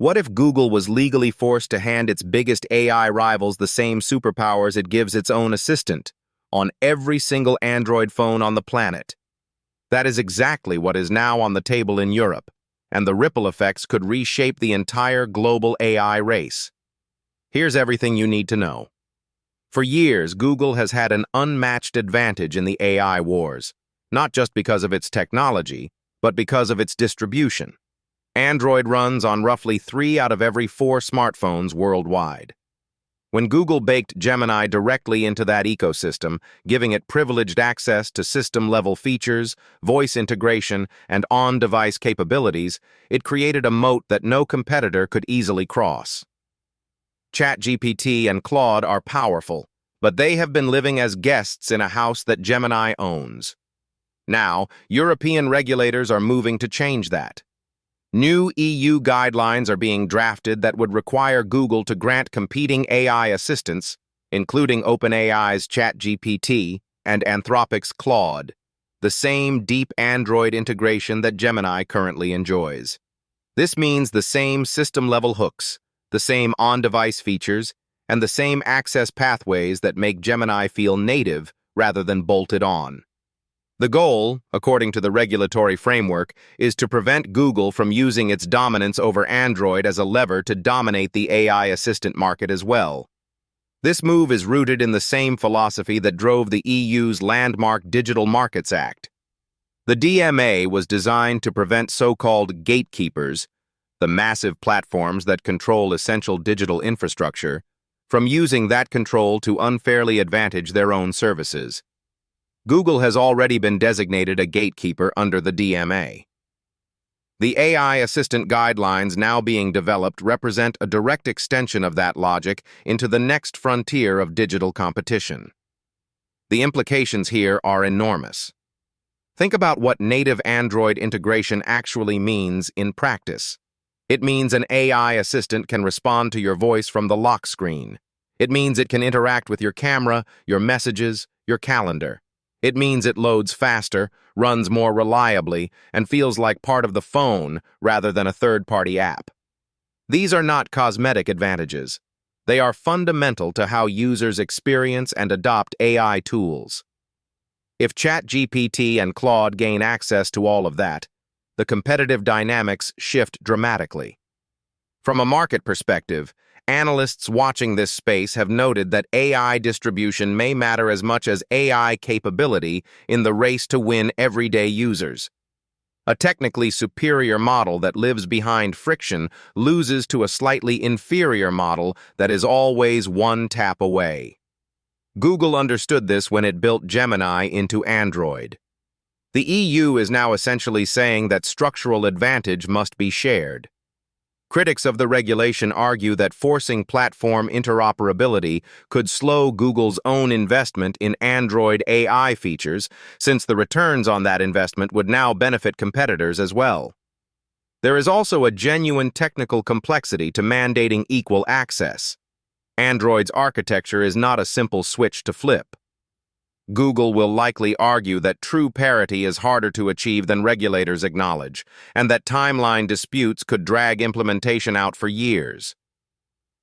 What if Google was legally forced to hand its biggest AI rivals the same superpowers it gives its own assistant on every single Android phone on the planet? That is exactly what is now on the table in Europe, and the ripple effects could reshape the entire global AI race. Here's everything you need to know. For years, Google has had an unmatched advantage in the AI wars, not just because of its technology, but because of its distribution. Android runs on roughly 3 out of every 4 smartphones worldwide. When Google baked Gemini directly into that ecosystem, giving it privileged access to system-level features, voice integration, and on-device capabilities, it created a moat that no competitor could easily cross. ChatGPT and Claude are powerful, but they have been living as guests in a house that Gemini owns. Now, European regulators are moving to change that. New EU guidelines are being drafted that would require Google to grant competing AI assistants, including OpenAI's ChatGPT and Anthropic's Claude, the same deep Android integration that Gemini currently enjoys. This means the same system-level hooks, the same on-device features, and the same access pathways that make Gemini feel native rather than bolted on. The goal, according to the regulatory framework, is to prevent Google from using its dominance over Android as a lever to dominate the AI assistant market as well. This move is rooted in the same philosophy that drove the EU's landmark Digital Markets Act. The DMA was designed to prevent so-called gatekeepers, the massive platforms that control essential digital infrastructure, from using that control to unfairly advantage their own services. Google has already been designated a gatekeeper under the DMA. The AI assistant guidelines now being developed represent a direct extension of that logic into the next frontier of digital competition. The implications here are enormous. Think about what native Android integration actually means in practice. It means an AI assistant can respond to your voice from the lock screen. It means it can interact with your camera, your messages, your calendar. It means it loads faster, runs more reliably, and feels like part of the phone rather than a third-party app. These are not cosmetic advantages. They are fundamental to how users experience and adopt AI tools. If ChatGPT and Claude gain access to all of that, the competitive dynamics shift dramatically. From a market perspective, analysts watching this space have noted that AI distribution may matter as much as AI capability in the race to win everyday users. A technically superior model that lives behind friction loses to a slightly inferior model that is always one tap away. Google understood this when it built Gemini into Android. The EU is now essentially saying that structural advantage must be shared. Critics of the regulation argue that forcing platform interoperability could slow Google's own investment in Android AI features, since the returns on that investment would now benefit competitors as well. There is also a genuine technical complexity to mandating equal access. Android's architecture is not a simple switch to flip. Google will likely argue that true parity is harder to achieve than regulators acknowledge, and that timeline disputes could drag implementation out for years.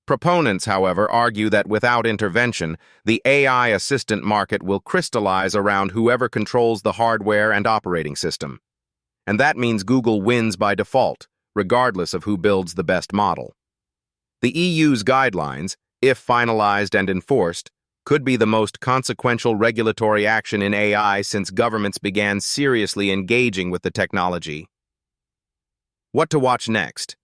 Proponents, however, argue that without intervention, the AI assistant market will crystallize around whoever controls the hardware and operating system. And that means Google wins by default, regardless of who builds the best model. The EU's guidelines, if finalized and enforced, could be the most consequential regulatory action in AI since governments began seriously engaging with the technology. What to watch next?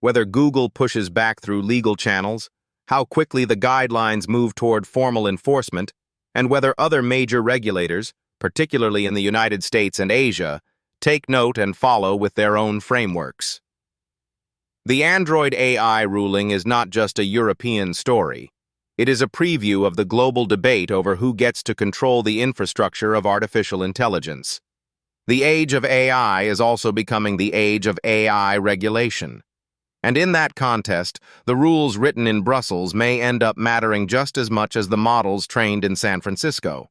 Whether Google pushes back through legal channels, how quickly the guidelines move toward formal enforcement, and whether other major regulators, particularly in the United States and Asia, take note and follow with their own frameworks. The Android AI ruling is not just a European story. It is a preview of the global debate over who gets to control the infrastructure of artificial intelligence. The age of AI is also becoming the age of AI regulation. And in that contest, the rules written in Brussels may end up mattering just as much as the models trained in San Francisco.